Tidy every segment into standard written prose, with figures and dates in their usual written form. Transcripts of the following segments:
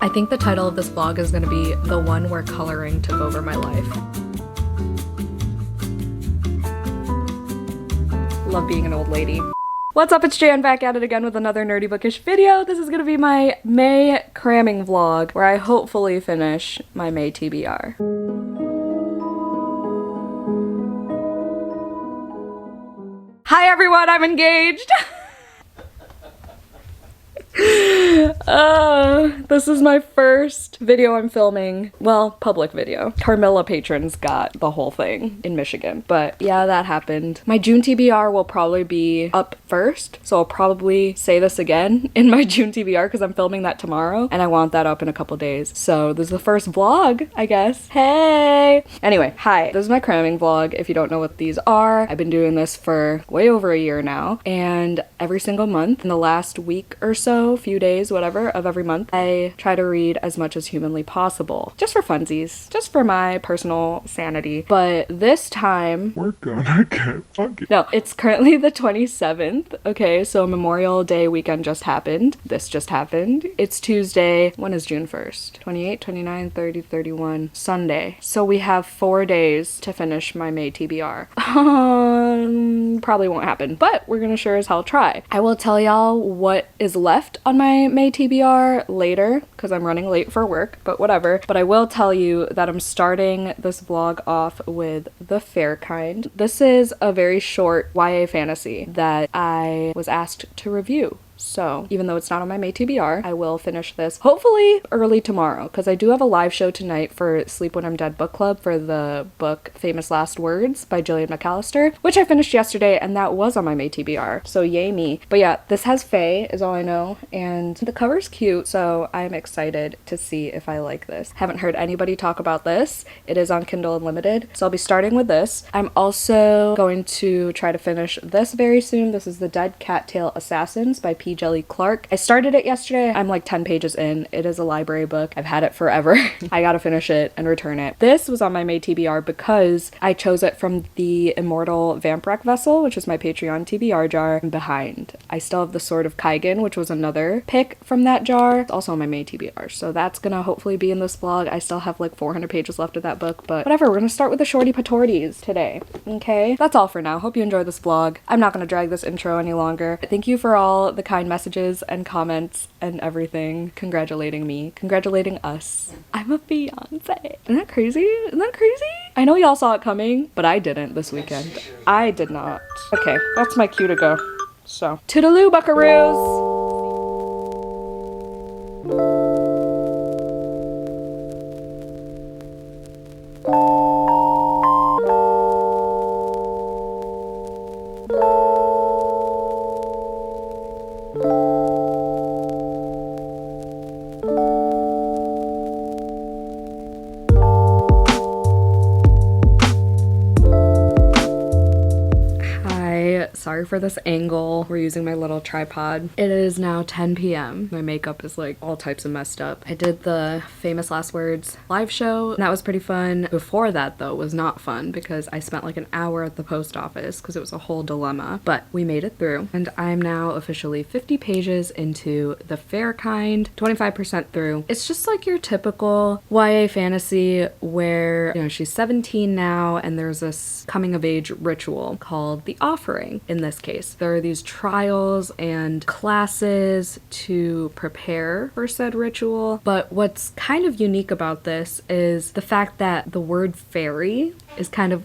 I think the title of this vlog is gonna be the one where coloring took over my life. Love being an old lady. What's up, it's Jan back at it again with another nerdy bookish video. This is gonna be my May cramming vlog where I hopefully finish my May TBR. Hi everyone, I'm engaged! This is my first video I'm filming. Well, public video. Carmilla patrons got the whole thing in Michigan. But yeah, that happened. My June TBR will probably be up first, so I'll probably say this again in my June TBR because I'm filming that tomorrow and I want that up in a couple days. So this is the first vlog, I guess. Hey! Anyway, hi. This is my cramming vlog. If you don't know what these are, I've been doing this for way over a year now, and every single month in the last week or so, few days, whatever, of every month, I try to read as much as humanly possible. Just for funsies. Just for my personal sanity. But this time... we're gonna get fucking... No, it's currently the 27th. Okay, so Memorial Day weekend just happened. This just happened. It's Tuesday. When is June 1st? 28, 29, 30, 31. Sunday. So we have 4 days to finish my May TBR. Probably won't happen, but we're gonna sure as hell try. I will tell y'all what is left on my May TBR later because I'm running late for work, but whatever. But I will tell you that I'm starting this vlog off with The Fair Kind. This is a very short YA fantasy that I was asked to review. So even though it's not on my May TBR, I will finish this hopefully early tomorrow because I do have a live show tonight for Sleep When I'm Dead book club for the book Famous Last Words by Gillian McAllister, which I finished yesterday and that was on my May TBR. So yay me. But yeah, this has Faye is all I know and the cover's cute, so I'm excited to see if I like this. Haven't heard anybody talk about this. It is on Kindle Unlimited, so I'll be starting with this. I'm also going to try to finish this very soon. This is The Dead Cattail Assassins by P. Jelly Clark. I started it yesterday. I'm like 10 pages in. It is a library book. I've had it forever. I gotta finish it and return it. This was on my May TBR because I chose it from the Immortal Vampwreck Vessel, which is my Patreon TBR jar. I'm behind. I still have The Sword of Kaigan, which was another pick from that jar. It's also on my May TBR. So that's gonna hopefully be in this vlog. I still have like 400 pages left of that book, but whatever. We're gonna start with the shorty patorties today. Okay? That's all for now. Hope you enjoyed this vlog. I'm not gonna drag this intro any longer. Thank you for all the kind messages and comments and everything congratulating me, congratulating us. I'm a fiance. Isn't that crazy? Isn't that crazy? I know y'all saw it coming, but I didn't this weekend. I did not. Okay, that's my cue to go. So, toodaloo, buckaroos! Sorry for this angle. We're using my little tripod. It is now 10 p.m. My makeup is like all types of messed up. I did the Famous Last Words live show. And that was pretty fun. Before that though was not fun because I spent like an hour at the post office because it was a whole dilemma, but we made it through. And I'm now officially 50 pages into The Fair Kind, 25% through. It's just like your typical YA fantasy where, you know, she's 17 now and there's this coming of age ritual called The Offering. In this case, there are these trials and classes to prepare for said ritual, but what's kind of unique about this is the fact that the word fairy is kind of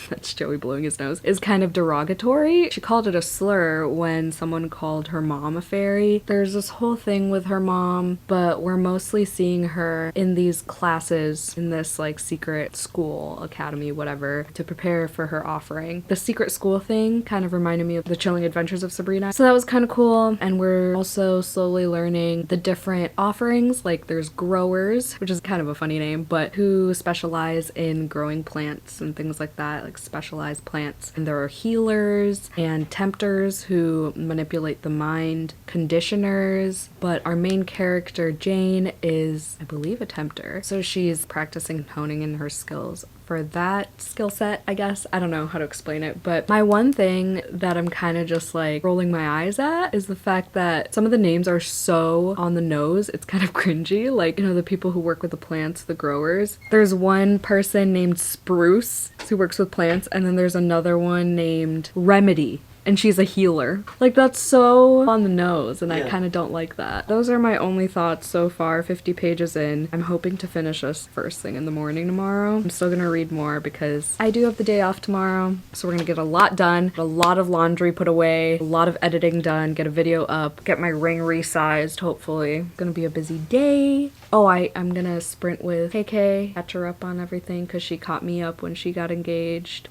that's Joey blowing his nose, is kind of derogatory. She called it a slur when someone called her mom a fairy. There's this whole thing with her mom, but we're mostly seeing her in these classes in this like secret school, academy, whatever, to prepare for her offering. The secret school thing kind of reminded me of The Chilling Adventures of Sabrina. So that was kind of cool. And we're also slowly learning the different offerings. Like there's growers, which is kind of a funny name, but who specialize in growing plants and things like that, like specialized plants. And there are healers and tempters who manipulate the mind, conditioners, but our main character Jane is, I believe, a tempter. So she's practicing and honing in her skills for that skill set, I guess. I don't know how to explain it, but my one thing that I'm kind of just like rolling my eyes at is the fact that some of the names are so on the nose, it's kind of cringy. Like, you know, the people who work with the plants, the growers. There's one person named Spruce who works with plants, and then there's another one named Remedy, and she's a healer. Like, that's so on the nose, and I kind of don't like that. Those are my only thoughts so far, 50 pages in. I'm hoping to finish this first thing in the morning tomorrow. I'm still gonna read more because I do have the day off tomorrow, so we're gonna get a lot done, a lot of laundry put away, a lot of editing done, get a video up, get my ring resized, hopefully. Gonna be a busy day. Oh, I'm gonna sprint with KK, catch her up on everything because she caught me up when she got engaged.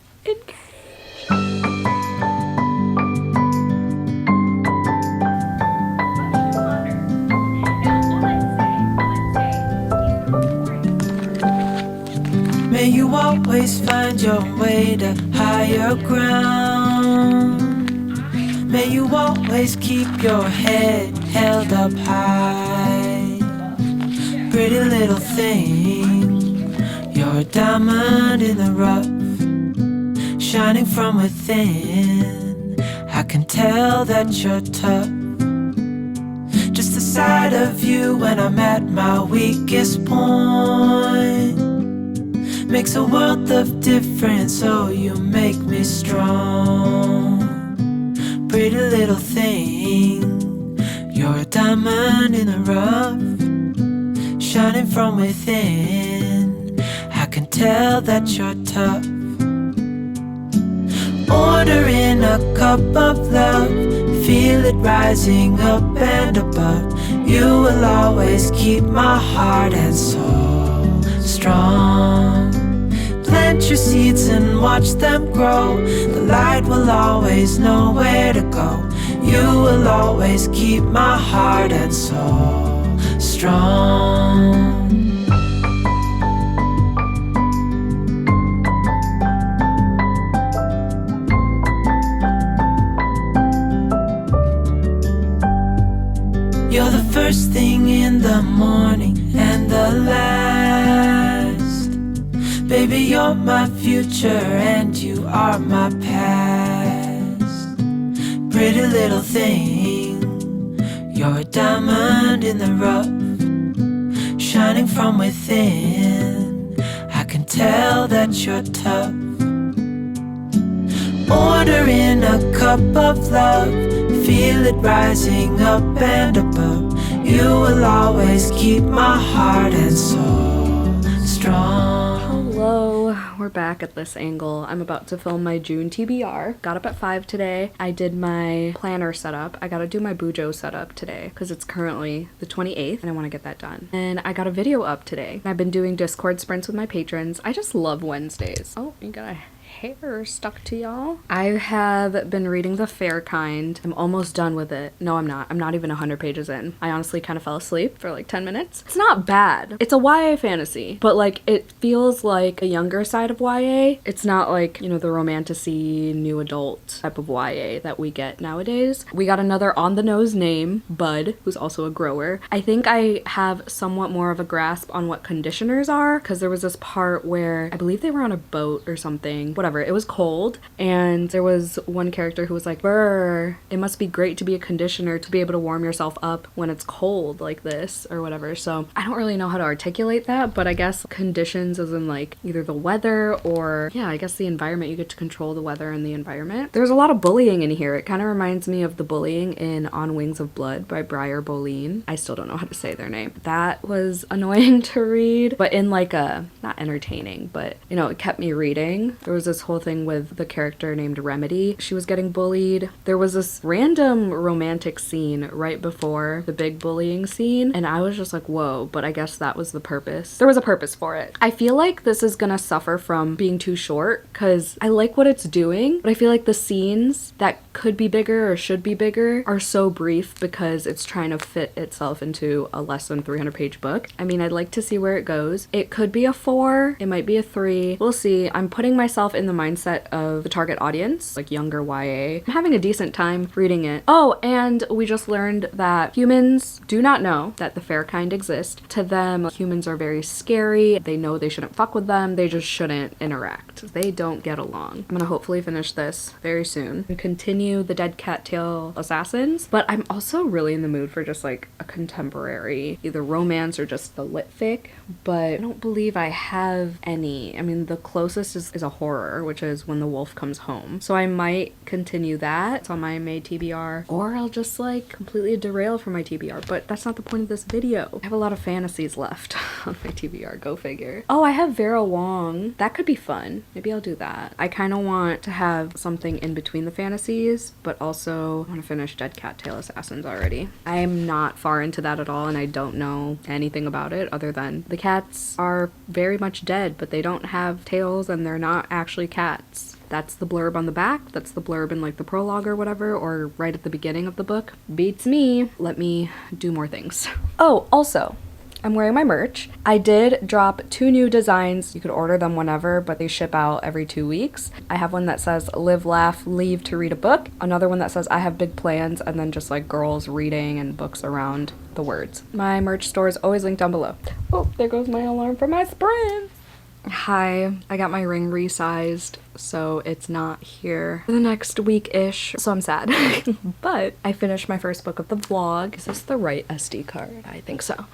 May you always find your way to higher ground. May you always keep your head held up high. Pretty little thing, you're a diamond in the rough, shining from within. I can tell that you're tough. Just the sight of you when I'm at my weakest point makes a world of difference, oh you make me strong. Pretty little thing, you're a diamond in the rough, shining from within. I can tell that you're tough. Ordering a cup of love, feel it rising up and above. You will always keep my heart and soul strong. Plant your seeds and watch them grow. The light will always know where to go. You will always keep my heart and soul strong. You're the first thing in the morning and the last. Baby, you're my future and you are my past. Pretty little thing, you're a diamond in the rough, shining from within. I can tell that you're tough. Ordering a cup of love, feel it rising up and above. You will always keep my heart and soul strong. Hello, we're back at this angle. I'm about to film my June TBR. Got up at 5 today. I did my planner setup. I gotta do my Bujo setup today because it's currently the 28th and I want to get that done. And I got a video up today. I've been doing Discord sprints with my patrons. I just love Wednesdays. Oh, you got a hair stuck to y'all. I have been reading The Fair Kind. I'm almost done with it. No, I'm not. I'm not even 100 pages in. I honestly kind of fell asleep for like 10 minutes. It's not bad. It's a YA fantasy, but like it feels like a younger side of YA. It's not like, you know, the romantasy new adult type of YA that we get nowadays. We got another on the nose name, Bud, who's also a grower. I think I have somewhat more of a grasp on what conditioners are because there was this part where I believe they were on a boat or something. Whatever, it was cold and there was one character who was like, "Brr, it must be great to be a conditioner to be able to warm yourself up when it's cold like this," or whatever. So I don't really know how to articulate that, but I guess conditions as in like either the weather or yeah, I guess the environment. You get to control the weather and the environment. There's a lot of bullying in here. It kind of reminds me of the bullying in On Wings of Blood by Briar Boleen. I still don't know how to say their name. That was annoying to read, but in like a, not entertaining, but you know, it kept me reading. There was this whole thing with the character named Remedy. She was getting bullied. There was this random romantic scene right before the big bullying scene, and I was just like, whoa, but I guess that was the purpose. There was a purpose for it. I feel like this is gonna suffer from being too short because I like what it's doing, but I feel like the scenes that could be bigger or should be bigger are so brief because it's trying to fit itself into a less than 300 page book. I mean, I'd like to see where it goes. It could be a 4, it might be a 3. We'll see. I'm putting myself in the mindset of the target audience, like younger YA. I'm having a decent time reading it. Oh, and we just learned that humans do not know that the fair kind exist. To them, humans are very scary. They know they shouldn't fuck with them. They just shouldn't interact. They don't get along. I'm gonna hopefully finish this very soon and continue the Dead Cattail Assassins, but I'm also really in the mood for just like a contemporary, either romance or just the lit fic, but I don't believe I have any. I mean, the closest is a horror, which is When the Wolf Comes Home. So I might continue that. It's on my May TBR, or I'll just like completely derail from my TBR, but that's not the point of this video. I have a lot of fantasies left on my TBR, go figure. Oh, I have Vera Wong. That could be fun. Maybe I'll do that. I kind of want to have something in between the fantasies, but also want to finish Dead Cattail Assassins already. I'm not far into that at all, and I don't know anything about it other than the cats are very much dead, but they don't have tails and they're not actually cats. That's the blurb on the back. That's the blurb in like the prologue or whatever, or right at the beginning of the book. Beats me. Let me do more things. Oh, also, I'm wearing my merch. I did drop 2 new designs. You could order them whenever, but they ship out every 2 weeks. I have one that says live, laugh, leave to read a book. Another one that says I have big plans, and then just like girls reading and books around the words. My merch store is always linked down below. Oh, there goes my alarm for my sprint. Hi, I got my ring resized, so it's not here for the next week-ish, so I'm sad. But I finished my first book of the vlog. Is this the right SD card? I think so.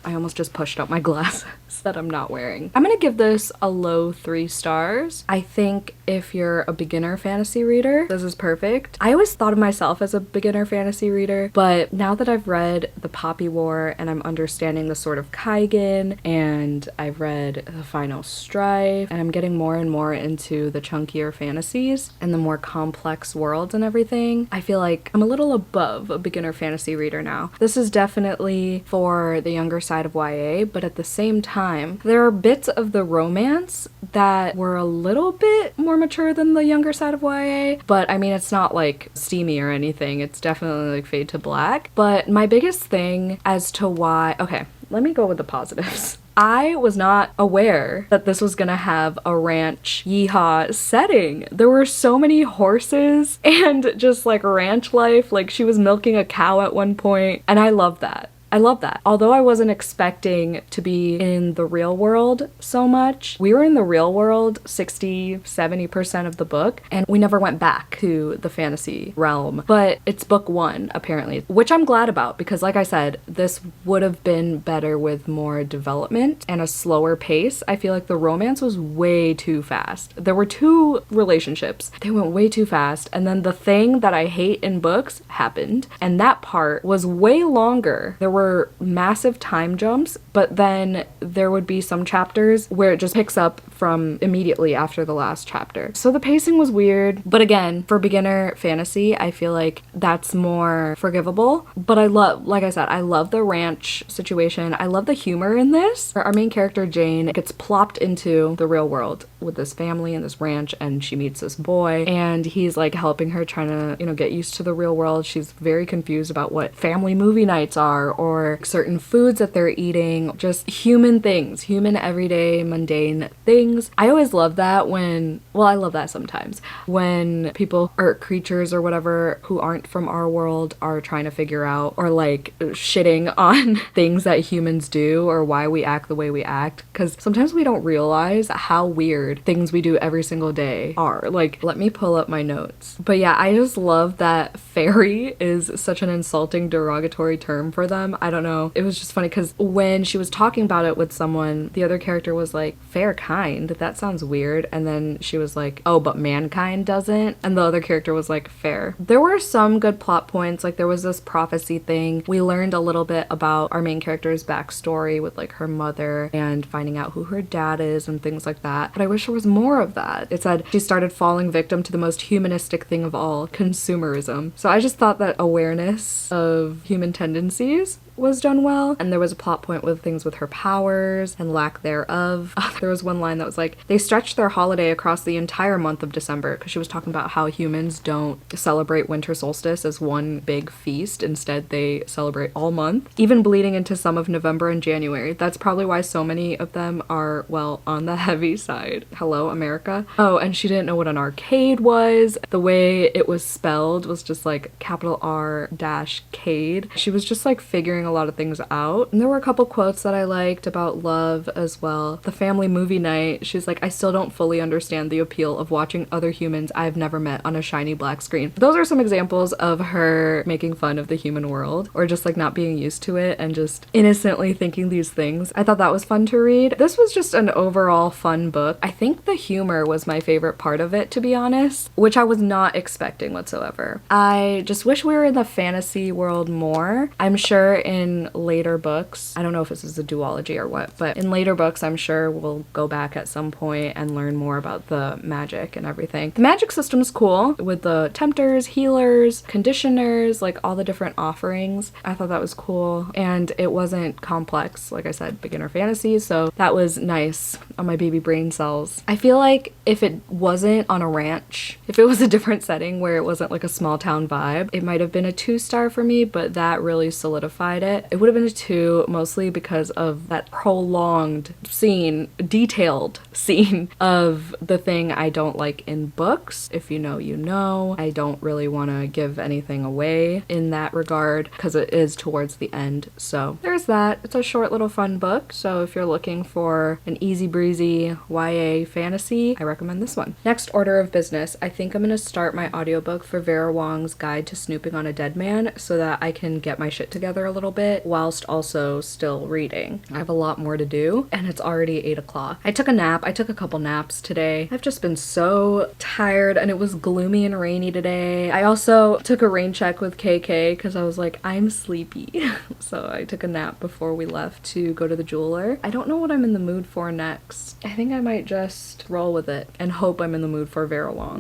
I almost just pushed out my glasses that I'm not wearing. I'm gonna give this a low 3 stars. I think if you're a beginner fantasy reader, this is perfect. I always thought of myself as a beginner fantasy reader, but now that I've read The Poppy War and I'm understanding the Sword of Kaigen, and I've read The Final Strife, and I'm getting more and more into the chunkier fantasies and the more complex worlds and everything, I feel like I'm a little above a beginner fantasy reader now. This is definitely for the younger side of YA, but at the same time, there are bits of the romance that were a little bit more mature than the younger side of YA, but I mean, it's not like steamy or anything. It's definitely like fade to black. But my biggest thing as to why, okay, let me go with the positives. I was not aware that this was gonna have a ranch yeehaw setting. There were so many horses and just like ranch life. Like she was milking a cow at one point, and I love that. I love that. Although I wasn't expecting to be in the real world so much, we were in the real world 60-70% of the book, and we never went back to the fantasy realm. But it's book 1, apparently, which I'm glad about because, like I said, this would have been better with more development and a slower pace. I feel like the romance was way too fast. There were 2 relationships. They went way too fast, and then the thing that I hate in books happened, and that part was way longer. There were massive time jumps, but then there would be some chapters where it just picks up from immediately after the last chapter. So the pacing was weird, but again, for beginner fantasy, I feel like that's more forgivable. But I love, like I said, I love the ranch situation. I love the humor in this. Our main character, Jane, gets plopped into the real world with this family and this ranch, and she meets this boy, and he's like helping her trying to, you know, get used to the real world. She's very confused about what family movie nights are, or certain foods that they're eating, just human things, human everyday mundane things. I always love that when, well, I love that sometimes when people or creatures or whatever who aren't from our world are trying to figure out or like shitting on things that humans do or why we act the way we act, because sometimes we don't realize how weird things we do every single day are. Like, let me pull up my notes. But yeah, I just love that fairy is such an insulting, derogatory term for them. I don't know. It was just funny because when she was talking about it with someone, the other character was like, fair kind? That sounds weird. And then she was like, oh, but mankind doesn't? And the other character was like, fair. There were some good plot points. Like there was this prophecy thing. We learned a little bit about our main character's backstory with like her mother and finding out who her dad is and things like that. But I wish there was more of that. It said she started falling victim to the most humanistic thing of all, consumerism. So I just thought that awareness of human tendencies was done well, and there was a plot point with things with her powers and lack thereof. There was one line that was like, they stretched their holiday across the entire month of December, because she was talking about how humans don't celebrate winter solstice as one big feast. Instead, they celebrate all month, even bleeding into some of November and January. That's probably why so many of them are, well, on the heavy side. Hello, America. Oh, and she didn't know what an arcade was. The way it was spelled was just like capital R dash cade. She was just like figuring a lot of things out. And there were a couple quotes that I liked about love as well. The family movie night, she's like, I still don't fully understand the appeal of watching other humans I've never met on a shiny black screen. Those are some examples of her making fun of the human world, or just like not being used to it and just innocently thinking these things. I thought that was fun to read. This was just an overall fun book. I think the humor was my favorite part of it, to be honest, which I was not expecting whatsoever. I just wish we were in the fantasy world more. I'm sure in later books, I don't know if this is a duology or what, but in later books, I'm sure we'll go back at some point and learn more about the magic and everything. The magic system is cool with the tempters, healers, conditioners, like all the different offerings. I thought that was cool, and it wasn't complex. Like I said, beginner fantasy, so that was nice on my baby brain cells. I feel like if it wasn't on a ranch, if it was a different setting where it wasn't like a small town vibe, it might have been a 2-star for me, but that really solidified it. It would have been a 2, mostly because of that prolonged scene, detailed scene of the thing I don't like in books. If you know, you know. I don't really want to give anything away in that regard because it is towards the end. So there's that. It's a short little fun book, so if you're looking for an easy breezy YA fantasy, I recommend this one. Next order of business, I think I'm gonna start my audiobook for Vera Wong's Guide to Snooping on a Dead Man so that I can get my shit together a little bit whilst also still reading. I have a lot more to do, and it's already 8 o'clock. I took a nap. I took a couple naps today. I've just been so tired, and it was gloomy and rainy today. I also took a rain check with KK because I was like, I'm sleepy. So I took a nap before we left to go to the jeweler. I don't know what I'm in the mood for next. I think I might just roll with it and hope I'm in the mood for Vera Wong.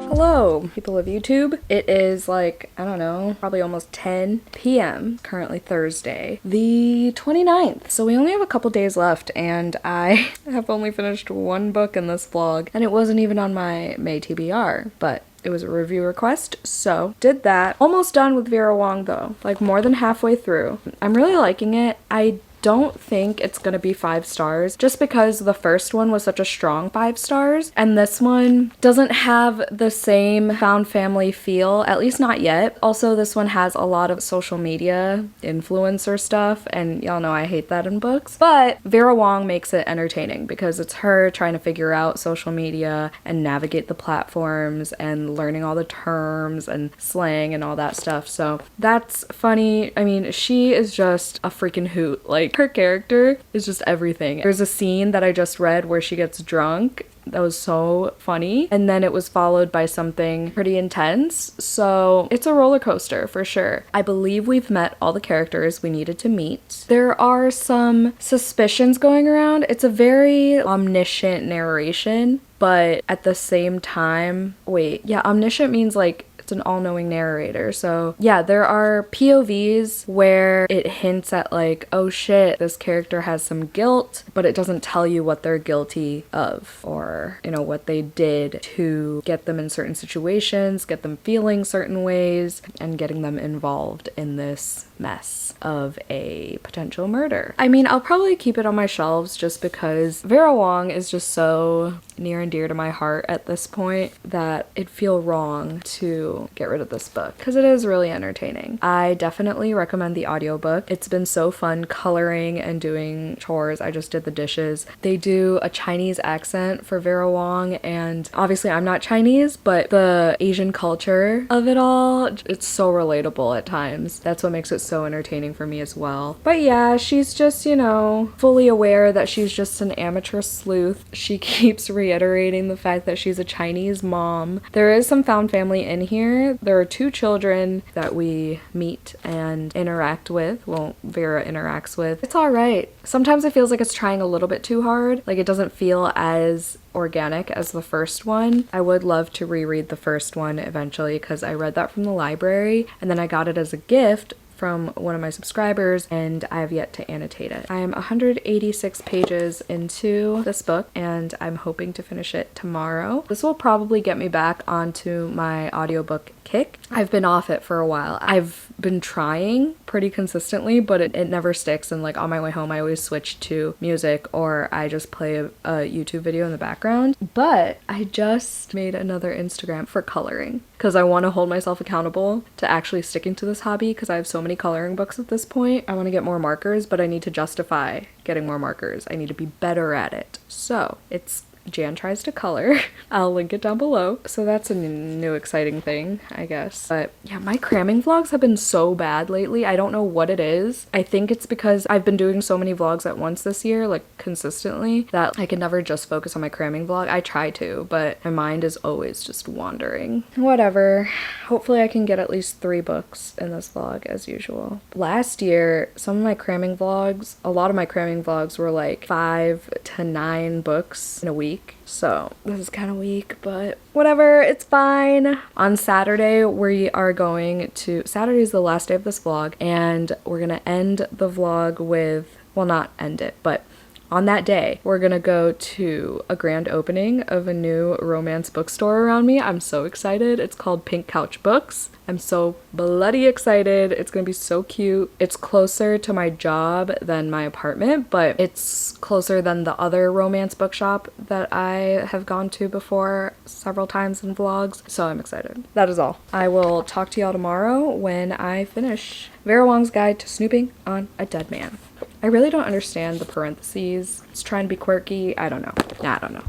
Hello, people of YouTube. It is like, I don't know, probably almost 10 p.m. Currently Thursday, the 29th. So we only have a couple days left, and I have only finished one book in this vlog, and it wasn't even on my May TBR, but it was a review request, so did that. Almost done with Vera Wong though, like more than halfway through. I'm really liking it. I don't think it's gonna be 5 stars just because the first one was such a strong 5 stars and this one doesn't have the same found family feel, at least not yet. Also, this one has a lot of social media influencer stuff, and y'all know I hate that in books, but Vera Wong makes it entertaining because it's her trying to figure out social media and navigate the platforms and learning all the terms and slang and all that stuff, so that's funny. I mean, she is just a freaking hoot. Like, her character is just everything. There's a scene that I just read where she gets drunk that was so funny, and then it was followed by something pretty intense, so it's a roller coaster for sure. I believe we've met all the characters we needed to meet. There are some suspicions going around. It's a very omniscient narration, but at the same time, omniscient means like it's an all-knowing narrator. So yeah, there are POVs where it hints at like, oh shit, this character has some guilt, but it doesn't tell you what they're guilty of, or, you know, what they did to get them in certain situations, get them feeling certain ways, and getting them involved in this mess of a potential murder. I mean, I'll probably keep it on my shelves just because Vera Wong is just so near and dear to my heart at this point that it'd feel wrong to get rid of this book because it is really entertaining. I definitely recommend the audiobook. It's been so fun coloring and doing chores. I just did the dishes. They do a Chinese accent for Vera Wong, and obviously I'm not Chinese, but the Asian culture of it all, it's so relatable at times. That's what makes it so entertaining for me as well. But yeah, she's just, you know, fully aware that she's just an amateur sleuth. She keeps reiterating the fact that she's a Chinese mom. There is some found family in here, here. There are 2 children that we meet and interact with. Well, Vera interacts with. It's all right. Sometimes it feels like it's trying a little bit too hard. Like it doesn't feel as organic as the first one. I would love to reread the first one eventually because I read that from the library and then I got it as a gift from one of my subscribers and I have yet to annotate it. I am 186 pages into this book and I'm hoping to finish it tomorrow. This will probably get me back onto my audiobook kick. I've been off it for a while. I've been trying pretty consistently, but it never sticks, and like on my way home I always switch to music or I just play a YouTube video in the background. But I just made another Instagram for coloring because I want to hold myself accountable to actually sticking to this hobby because I have so many coloring books at this point. I want to get more markers, but I need to justify getting more markers. I need to be better at it. So it's Jan Tries to Color. I'll link it down below. So that's a new exciting thing, I guess. But yeah, my cramming vlogs have been so bad lately. I don't know what it is. I think it's because I've been doing so many vlogs at once this year, like consistently, that I can never just focus on my cramming vlog. I try to, but my mind is always just wandering. Whatever. Hopefully I can get at least 3 books in this vlog as usual. Last year, some of my cramming vlogs, a lot of my cramming vlogs were like 5 to 9 books in a week. So this is kind of weak, but whatever, it's fine. On Saturday, we are going to, Saturday is the last day of this vlog, and we're gonna end the vlog with, well, not end it, but on that day, we're gonna go to a grand opening of a new romance bookstore around me. I'm so excited. It's called Pink Couch Books. I'm so bloody excited. It's gonna be so cute. It's closer to my job than my apartment, but it's closer than the other romance bookshop that I have gone to before several times in vlogs, so I'm excited. That is all. I will talk to y'all tomorrow when I finish Vera Wong's Guide to Snooping on a Dead Man. I really don't understand the parentheses. It's trying to be quirky. I don't know. I don't know.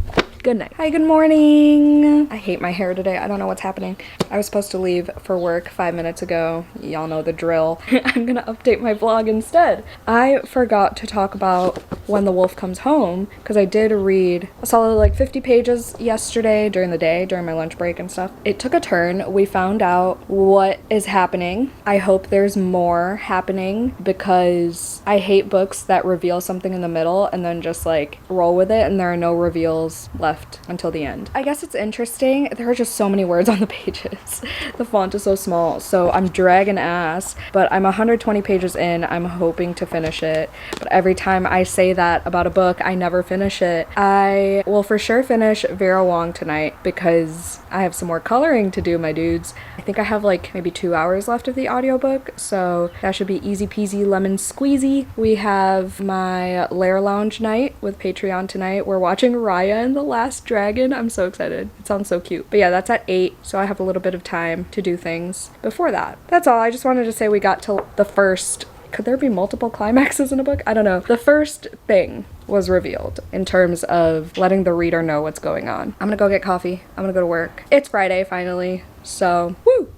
Good night. Hi, good morning. I hate my hair today. I don't know what's happening. I was supposed to leave for work 5 minutes ago. Y'all know the drill. I'm gonna update my vlog instead. I forgot to talk about When the Wolf Comes Home because I did read a solid like 50 pages yesterday during the day, during my lunch break and stuff. It took a turn. We found out what is happening. I hope there's more happening because I hate books that reveal something in the middle and then just like roll with it and there are no reveals left until the end. I guess it's interesting. There are just so many words on the pages. The font is so small, so I'm dragging ass, but I'm 120 pages in. I'm hoping to finish it, but every time I say that about a book, I never finish it. I will for sure finish Vera Wong tonight because I have some more coloring to do, my dudes. I think I have like maybe 2 hours left of the audiobook, so that should be easy peasy lemon squeezy. We have my Lair Lounge night with Patreon tonight. We're watching Raya and the Last Dragon. I'm so excited. It sounds so cute. But yeah, that's at 8, so I have a little bit of time to do things before that. That's all. I just wanted to say we got to the first, could there be multiple climaxes in a book? I don't know. The first thing was revealed in terms of letting the reader know what's going on. I'm gonna go get coffee. I'm gonna go to work. It's Friday finally, so woo!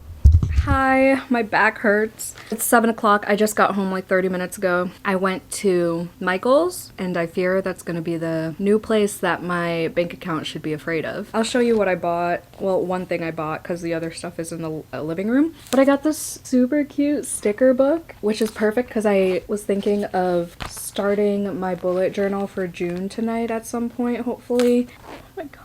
Hi, my back hurts. It's 7 o'clock. I just got home like 30 minutes ago. I went to Michael's and I fear that's gonna be the new place that my bank account should be afraid of. I'll show you what I bought. Well, one thing I bought because the other stuff is in the living room. But I got this super cute sticker book, which is perfect because I was thinking of starting my bullet journal for June tonight at some point, hopefully. Oh my god.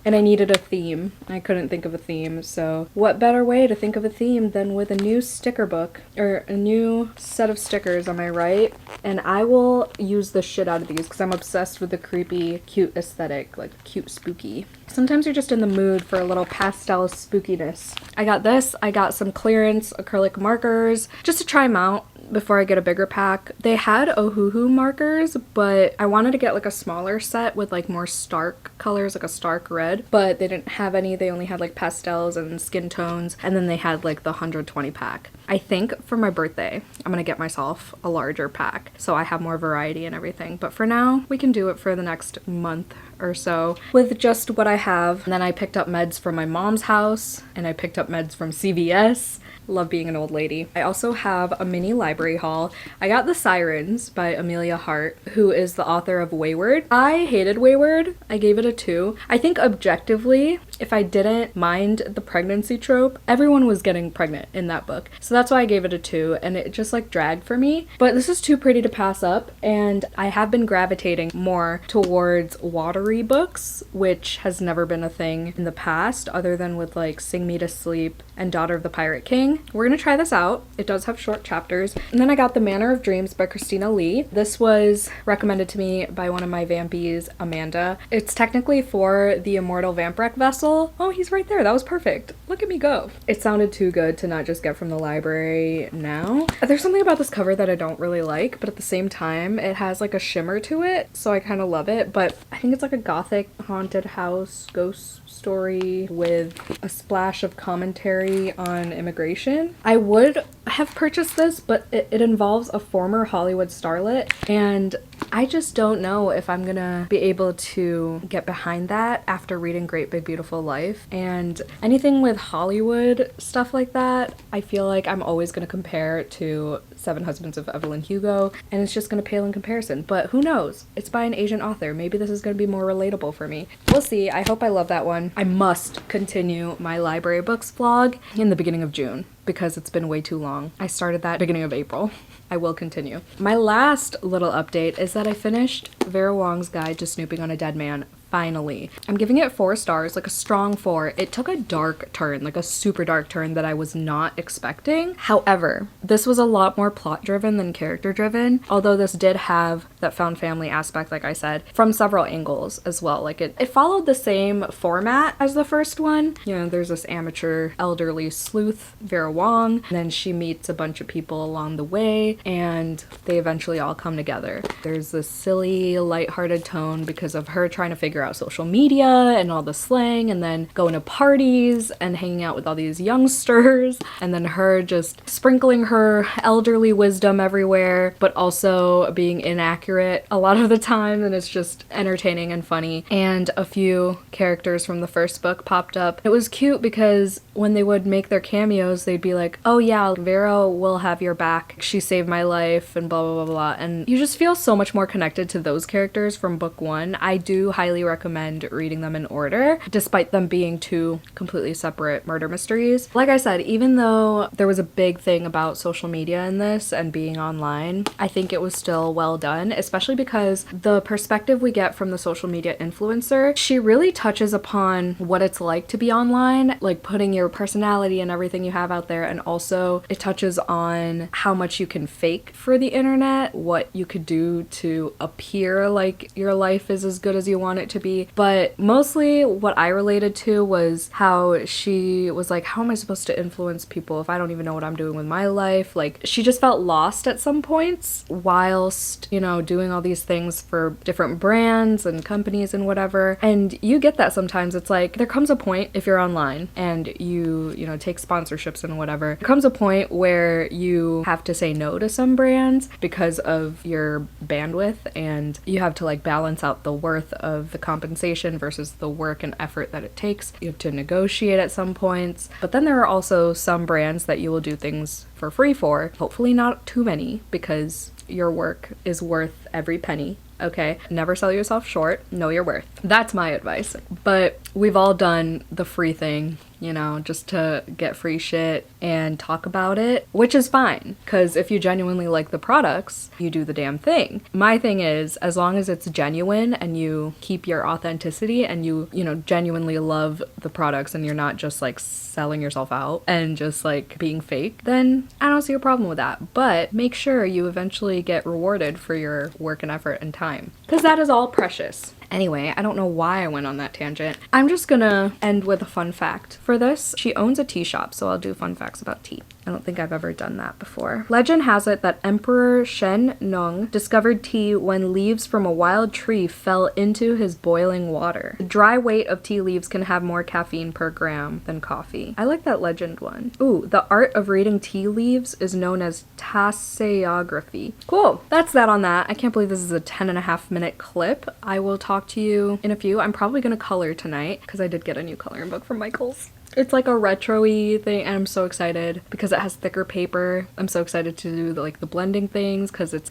And I needed a theme. I couldn't think of a theme, so what better way to think of a theme than with a new sticker book, or a new set of stickers, am I right? And I will use the shit out of these because I'm obsessed with the creepy, cute aesthetic, like cute spooky. Sometimes you're just in the mood for a little pastel spookiness. I got this, I got some clearance acrylic markers, just to try them out before I get a bigger pack. They had Ohuhu markers, but I wanted to get like a smaller set with like more stark colors, like a stark red, but they didn't have any. They only had like pastels and skin tones, and then they had like the 120 pack. I think for my birthday, I'm gonna get myself a larger pack so I have more variety and everything, but for now, we can do it for the next month or so with just what I have. And then I picked up meds from my mom's house, and I picked up meds from CVS. Love being an old lady. I also have a mini library haul. I got The Sirens by Amelia Hart, who is the author of Wayward. I hated Wayward. I gave it a 2. I think objectively, if I didn't mind the pregnancy trope, everyone was getting pregnant in that book. So that's why I gave it a 2, and it just like dragged for me. But this is too pretty to pass up, and I have been gravitating more towards watery books, which has never been a thing in the past other than with like Sing Me to Sleep and Daughter of the Pirate King. We're gonna try this out. It does have short chapters. And then I got The Manor of Dreams by Christina Lee. This was recommended to me by one of my vampies, Amanda. It's technically for the Immortal Vamprek vessel. Oh, he's right there. That was perfect. Look at me go. It sounded too good to not just get from the library now. There's something about this cover that I don't really like, but at the same time, it has like a shimmer to it, so I kind of love it. But I think it's like a gothic haunted house ghost story with a splash of commentary on immigration. I would have purchased this, but it involves a former Hollywood starlet, and I just don't know if I'm gonna be able to get behind that after reading Great Big Beautiful Life. And anything with Hollywood stuff like that, I feel like I'm always gonna compare to Seven Husbands of Evelyn Hugo, and it's just gonna pale in comparison. But who knows? It's by an Asian author. Maybe this is gonna be more relatable for me. We'll see. I hope I love that one. I must continue my library books vlog in the beginning of June, because it's been way too long. I started that beginning of April. I will continue. My last little update is that I finished Vera Wong's Guide to Snooping on a Dead Man. Finally. I'm giving it 4 stars, like a strong 4. It took a dark turn, like a super dark turn that I was not expecting. However, this was a lot more plot driven than character driven, although this did have that found family aspect, like I said, from several angles as well. Like it followed the same format as the first one. You know, there's this amateur elderly sleuth, Vera Wong, and then she meets a bunch of people along the way, and they eventually all come together. There's this silly, lighthearted tone because of her trying to figure out social media and all the slang, and then going to parties and hanging out with all these youngsters, and then her just sprinkling her elderly wisdom everywhere, but also being inaccurate a lot of the time, and it's just entertaining and funny. And a few characters from the first book popped up. It was cute because when they would make their cameos, they'd be like, oh yeah, Vera will have your back. She saved my life, and blah, blah, blah, blah. And you just feel so much more connected to those characters from book 1. I do highly recommend reading them in order, despite them being 2 completely separate murder mysteries. Like I said, even though there was a big thing about social media in this and being online, I think it was still well done, especially because the perspective we get from the social media influencer, she really touches upon what it's like to be online, like putting your personality and everything you have out there, and also it touches on how much you can fake for the internet, what you could do to appear like your life is as good as you want it to be. But mostly what I related to was how she was like, how am I supposed to influence people if I don't even know what I'm doing with my life? Like, she just felt lost at some points whilst, you know, doing all these things for different brands and companies and whatever. And you get that sometimes. It's like, there comes a point if you're online and you know, take sponsorships and whatever, there comes a point where you have to say no to some brands because of your bandwidth, and you have to like balance out the worth of the compensation versus the work and effort that it takes. You have to negotiate at some points. But then there are also some brands that you will do things for free for. Hopefully not too many, because your work is worth every penny. Okay, never sell yourself short. Know your worth. That's my advice. But we've all done the free thing, you know, just to get free shit and talk about it, which is fine, because if you genuinely like the products, you do the damn thing. My thing is, as long as it's genuine and you keep your authenticity and you know, genuinely love the products and you're not just like selling yourself out and just like being fake, then I don't see a problem with that. But make sure you eventually get rewarded for your work and effort and time, because that is all precious. Anyway, I don't know why I went on that tangent. I'm just gonna end with a fun fact for this. She owns a tea shop, so I'll do fun facts about tea. I don't think I've ever done that before. Legend has it that Emperor Shen Nung discovered tea when leaves from a wild tree fell into his boiling water. The dry weight of tea leaves can have more caffeine per gram than coffee. I like that legend one. Ooh, the art of reading tea leaves is known as tasseography. Cool. That's that on that. I can't believe this is a 10.5-minute clip. I will talk to you in a few. I'm probably gonna color tonight because I did get a new coloring book from Michaels. It's like a retro-y thing, and I'm so excited because it has thicker paper. I'm so excited to do the blending things because it's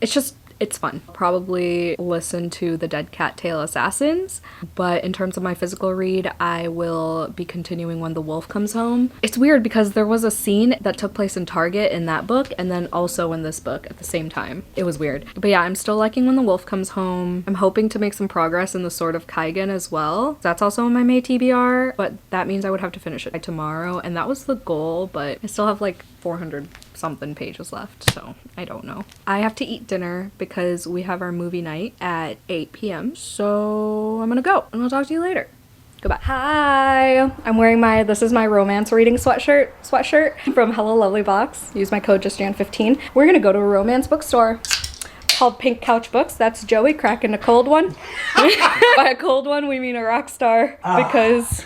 It's fun. Probably listen to the Dead Cat Tail Assassins, but in terms of my physical read, I will be continuing When the Wolf Comes Home. It's weird because there was a scene that took place in Target in that book and then also in this book at the same time. It was weird. But yeah, I'm still liking When the Wolf Comes Home. I'm hoping to make some progress in The Sword of Kaigen as well. That's also in my May TBR, but that means I would have to finish it by tomorrow, and that was the goal, but I still have like 400 something pages left, so I don't know. I have to eat dinner because we have our movie night at 8 p.m. So I'm gonna go and I'll talk to you later. Goodbye. Hi, I'm wearing this is my romance reading sweatshirt from Hellolovelybox. Use my code JustJan15. We're gonna go to a romance bookstore called Pink Couch Books. That's Joey cracking a cold one. By a cold one, we mean a rock star because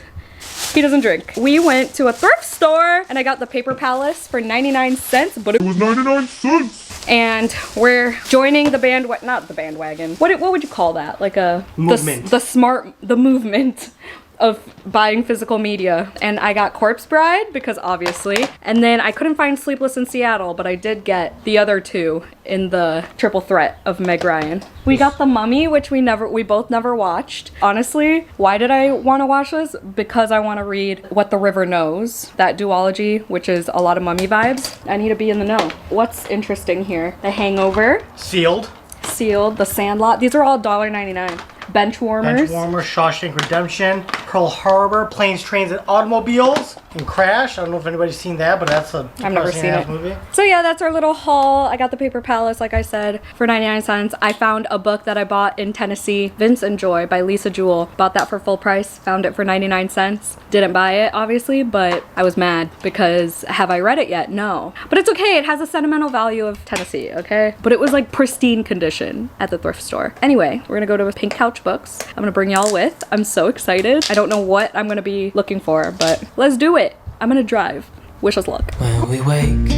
he doesn't drink. We went to a thrift store and I got the Paper Palace for 99 cents, but it was 99 cents. And we're joining the not the bandwagon. What would you call that? Like a movement. The movement of buying physical media. And I got Corpse Bride because obviously, and then I couldn't find Sleepless in Seattle, but I did get the other two in the triple threat of Meg Ryan. We got The Mummy, which we both never watched. Honestly, why did I want to watch this? Because I want to read What the River Knows, that duology, which is a lot of Mummy vibes. I need to be in the know. What's interesting here? The Hangover. Sealed. The Sandlot. These are all $1.99. Benchwarmers. Benchwarmers, Shawshank Redemption, Pearl Harbor, Planes, Trains, and Automobiles, and Crash. I don't know if anybody's seen that, but that's a I've never seen it. movie. So yeah, that's our little haul. I got the Paper Palace, like I said, for 99 cents. I found a book that I bought in Tennessee, Vince and Joy by Lisa Jewell. Bought that for full price, found it for 99 cents. Didn't buy it, obviously, but I was mad because have I read it yet? No. But it's okay, it has a sentimental value of Tennessee, okay? But it was like pristine condition at the thrift store. Anyway, we're gonna go to Pink Couch Books. I'm gonna bring y'all with. I'm so excited. I don't know what I'm gonna be looking for, but let's do it. I'm gonna drive. Wish us luck. When we wake,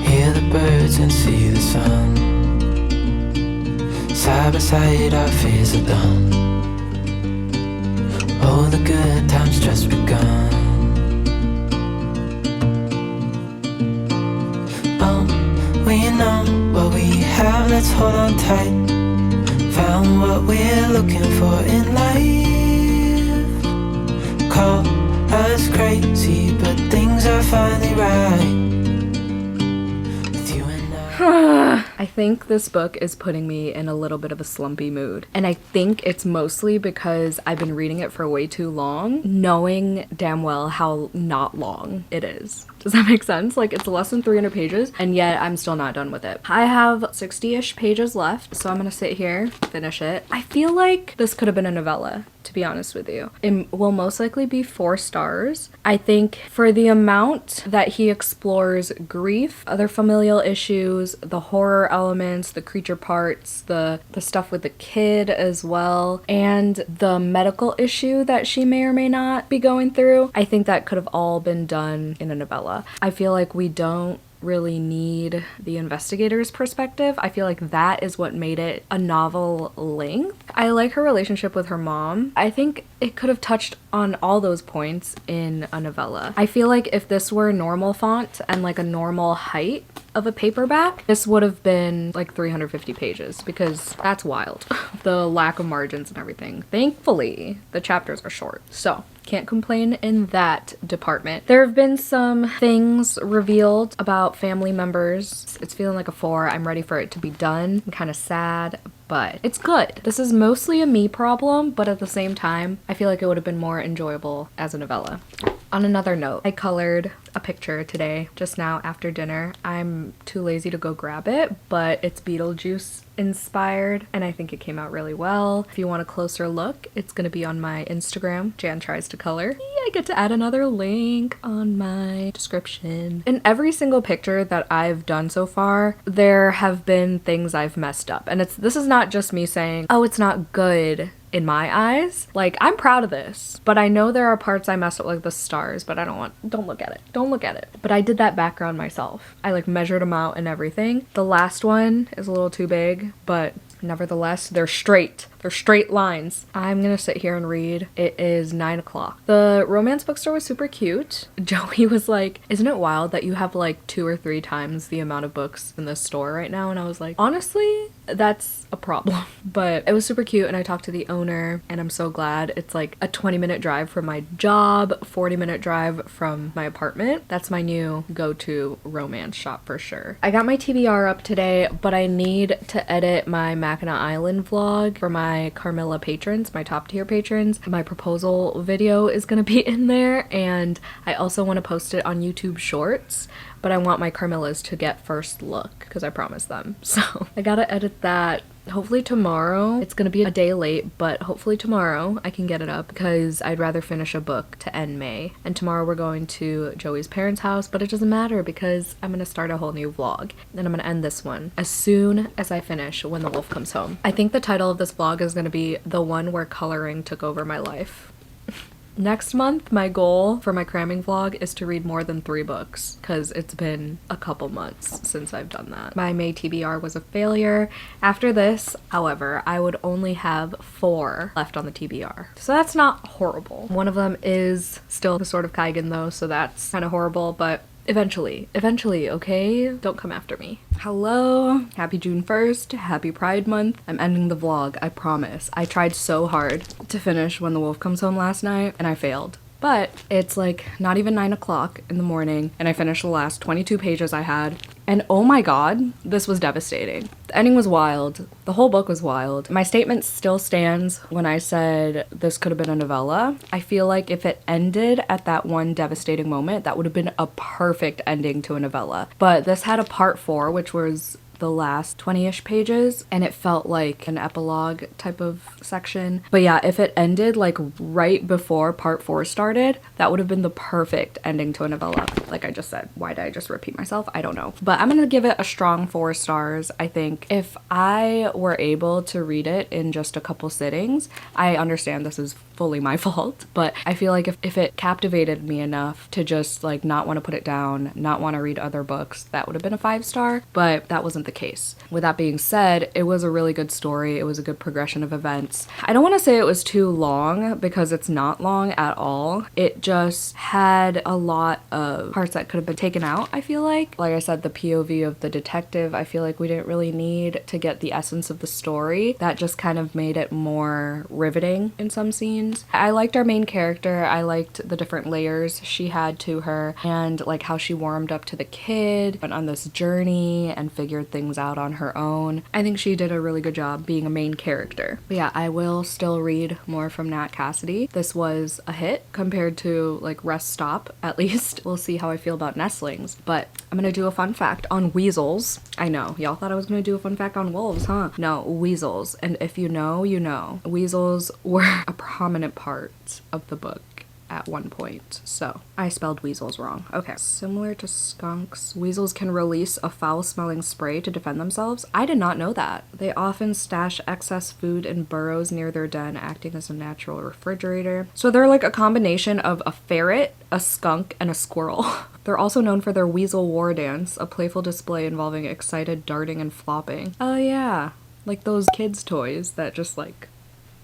hear the birds and see the sun. Side by side our fears are done. Oh, the good times just begun. We know what we have, let's hold on tight. Found what we're looking for in life. Call us crazy, but things are finally right. With you and I. I think this book is putting me in a little bit of a slumpy mood. And I think it's mostly because I've been reading it for way too long, knowing damn well how not long it is. Does that make sense? Like, it's less than 300 pages, and yet I'm still not done with it. I have 60-ish pages left, so I'm gonna sit here, finish it. I feel like this could have been a novella, to be honest with you. It will most likely be 4 stars. I think for the amount that he explores grief, other familial issues, the horror elements, the creature parts, the stuff with the kid as well, and the medical issue that she may or may not be going through, I think that could have all been done in a novella. I feel like we don't really need the investigator's perspective. I feel like that is what made it a novel length. I like her relationship with her mom. I think it could have touched on all those points in a novella. I feel like if this were a normal font and like a normal height of a paperback, this would have been like 350 pages because that's wild. The lack of margins and everything. Thankfully, the chapters are short, so can't complain in that department. There have been some things revealed about family members. It's feeling like a 4. I'm ready for it to be done. I'm kind of sad, but it's good. This is mostly a me problem, but at the same time, I feel like it would have been more enjoyable as a novella. On another note, I colored a picture today, just now after dinner. I'm too lazy to go grab it, but it's Beetlejuice inspired, and I think it came out really well. If you want a closer look, it's gonna be on my Instagram, Jan Tries to Color. I get to add another link on my description. In every single picture that I've done so far, there have been things I've messed up, and this is not just me saying, oh, it's not good in my eyes. Like, I'm proud of this, but I know there are parts I messed up, like the stars, but don't look at it. Don't look at it. But I did that background myself. I like measured them out and everything. The last one is a little too big, but nevertheless, they're straight. They're straight lines. I'm gonna sit here and read. It is 9 o'clock. The romance bookstore was super cute. Joey was like, isn't it wild that you have like 2 or 3 times the amount of books in this store right now? And I was like, honestly, that's a problem. But it was super cute, and I talked to the owner, and I'm so glad. It's like a 20-minute drive from my job, 40-minute drive from my apartment. That's my new go-to romance shop for sure. I got my TBR up today, but I need to edit my Mackinac Island vlog for my Carmilla patrons, my top tier patrons. My proposal video is gonna be in there, and I also want to post it on YouTube Shorts, but I want my Carmillas to get first look because I promised them. So I gotta edit that. Hopefully tomorrow. It's gonna be a day late, but hopefully tomorrow I can get it up because I'd rather finish a book to end May. And tomorrow we're going to Joey's parents' house, but it doesn't matter because I'm gonna start a whole new vlog. Then I'm gonna end this one as soon as I finish When the Wolf Comes Home. I think the title of this vlog is gonna be The One Where Coloring Took Over My Life. Next month, my goal for my cramming vlog is to read more than 3 books because it's been a couple months since I've done that. My May TBR was a failure. After this, however, I would only have 4 left on the TBR. So that's not horrible. One of them is still the Sword of Kaigen though, so that's kind of horrible, but eventually, okay? Don't come after me. Hello, happy June 1st, happy Pride Month. I'm ending the vlog, I promise. I tried so hard to finish When the Wolf Comes Home last night, and I failed. But it's like not even 9 o'clock in the morning, and I finished the last 22 pages I had. And oh my god, this was devastating. The ending was wild. The whole book was wild. My statement still stands when I said this could have been a novella. I feel like if it ended at that one devastating moment, that would have been a perfect ending to a novella. But this had a part 4, which was the last 20-ish pages, and it felt like an epilogue type of section. But yeah, if it ended like right before part 4 started, that would have been the perfect ending to a novella. Like I just said, why did I just repeat myself? I don't know. But I'm gonna give it a strong 4 stars. I think if I were able to read it in just a couple sittings, I understand this is fully my fault, but I feel like if it captivated me enough to just like not want to put it down, not want to read other books, that would have been a 5-star, but that wasn't the case. With that being said, it was a really good story. It was a good progression of events. I don't want to say it was too long because it's not long at all. It just had a lot of parts that could have been taken out, I feel like. Like I said, the POV of the detective, I feel like we didn't really need to get the essence of the story. That just kind of made it more riveting in some scenes. I liked our main character. I liked the different layers she had to her and like how she warmed up to the kid, went on this journey and figured things out on her own. I think she did a really good job being a main character. But yeah, I will still read more from Nat Cassidy. This was a hit compared to like Rest Stop, at least. We'll see how I feel about Nestlings, but I'm gonna do a fun fact on weasels. I know, y'all thought I was gonna do a fun fact on wolves, huh? No, weasels. And if you know, you know. Weasels were a prominent part of the book at one point. So I spelled weasels wrong. Okay. Similar to skunks, weasels can release a foul-smelling spray to defend themselves. I did not know that. They often stash excess food in burrows near their den, acting as a natural refrigerator. So they're like a combination of a ferret, a skunk, and a squirrel. They're also known for their weasel war dance, a playful display involving excited darting and flopping. Oh yeah, like those kids' toys that just like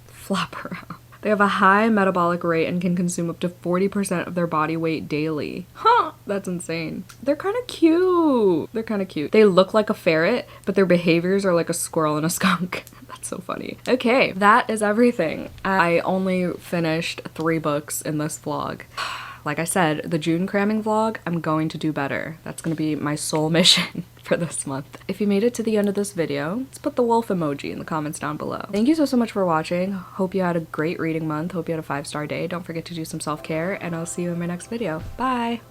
flop around. They have a high metabolic rate and can consume up to 40% of their body weight daily. Huh, that's insane. They're kind of cute. They're kind of cute. They look like a ferret, but their behaviors are like a squirrel and a skunk. That's so funny. Okay, that is everything. I only finished 3 books in this vlog. Like I said, the June cramming vlog, I'm going to do better. That's going to be my sole mission for this month. If you made it to the end of this video, let's put the wolf emoji in the comments down below. Thank you so much for watching. Hope you had a great reading month. Hope you had a 5-star day. Don't forget to do some self-care, and I'll see you in my next video. Bye!